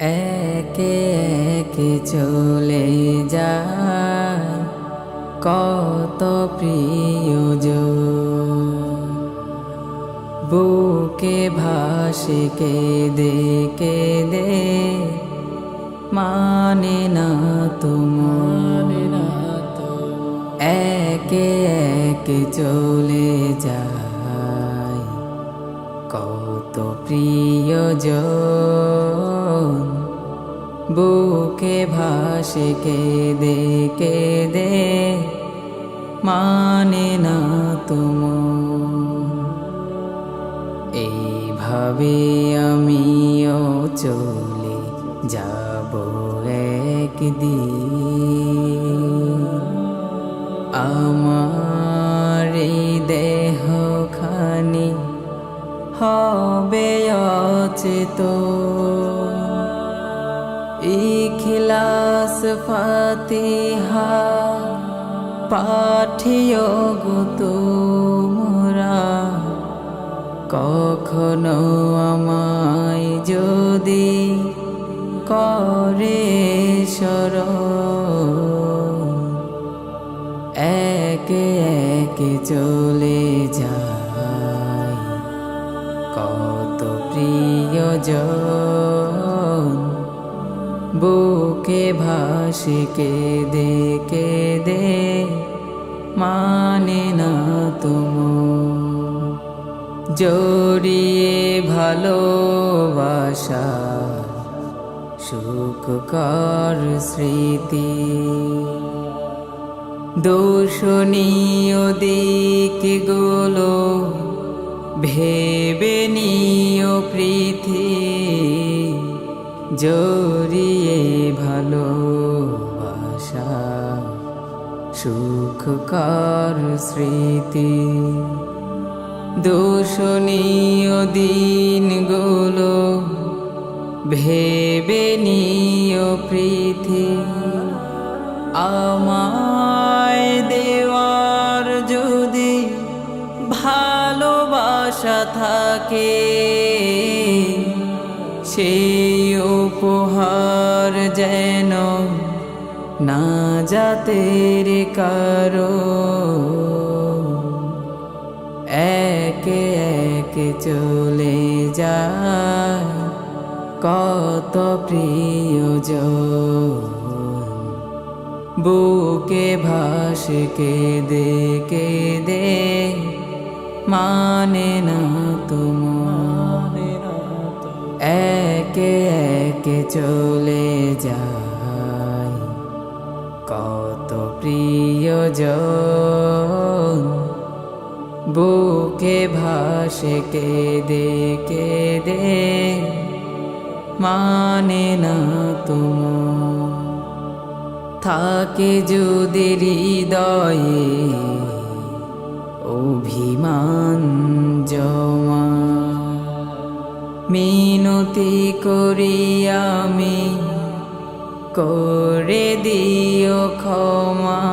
একে একে চলে যায় কত প্রিয়জন, বুকে ভাসে কেঁদে কেঁদে, মানে না তোমার। একে একে চলে যায় কত প্রিয়জন, বুকে ভাসে কেঁদে কেঁদে, মানে না তোমার। এইভাবে আমিও চলে যাব একদিন, আমার এই দেহখানি হবে অচেতন। ইখলাস ফাতিহা পাঠিও গো তোমরা, কখনো আমায় যদি করে স্মরণ। একে একে চলে যায় কত প্রিয়জন, বুকে ভাসে কেঁদে কেঁদে, মানে না তোমার। জড়িয়ে ভালোবাসা সুখকর স্মৃতি, দূষণীয় দিকগুলো ভেবে নিও পৃথিবী। জড়িয়ে ভালোবাসা সুখকর স্মৃতি, দূষণীয় দিনগুলো ভেবে নিও পৃথিবী। আমায় দেওয়ার যদি ভালোবাসা থাকে, সেই উপহার যেন না জাতের কারো। একে একে চলে যায় কত প্রিয়জন, বুকে ভাসে কেঁদে কেঁদে, মানে না তোমার। একে একে চলে যায় কত প্রিয়জন, বুকে ভাসে কেঁদে কেঁদে, মানে না তোমার। থাকে যদি হৃদয়ে অভিমান জমা, মিনতি করি আমি করে দিও ক্ষমা।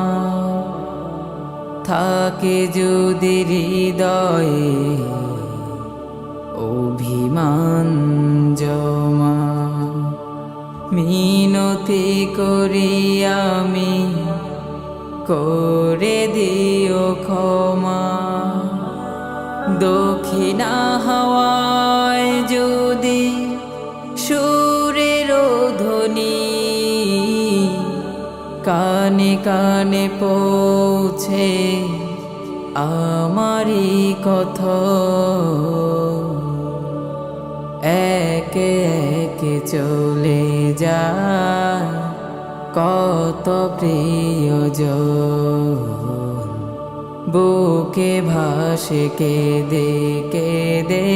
থাকে যদি হৃদয়ে অভিমান জমা, মিনতি করি আমি করে দিও ক্ষমা। দক্ষিণা হাওয়ায় যদি সুরের ধ্বনি কানে কানে পৌঁছে আমারি কথা, একে একে চলে যায় কত প্রিয়জন, বুকে ভাসে কেঁদে কেঁদে,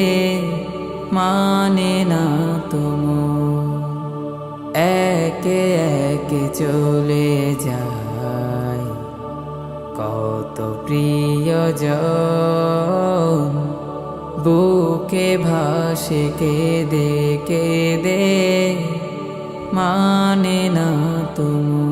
মানে না তোমার। একে একে চলে যায় কত প্রিয়জন, বুকে ভাসে কেঁদে কেঁদে, মানে না তোমার।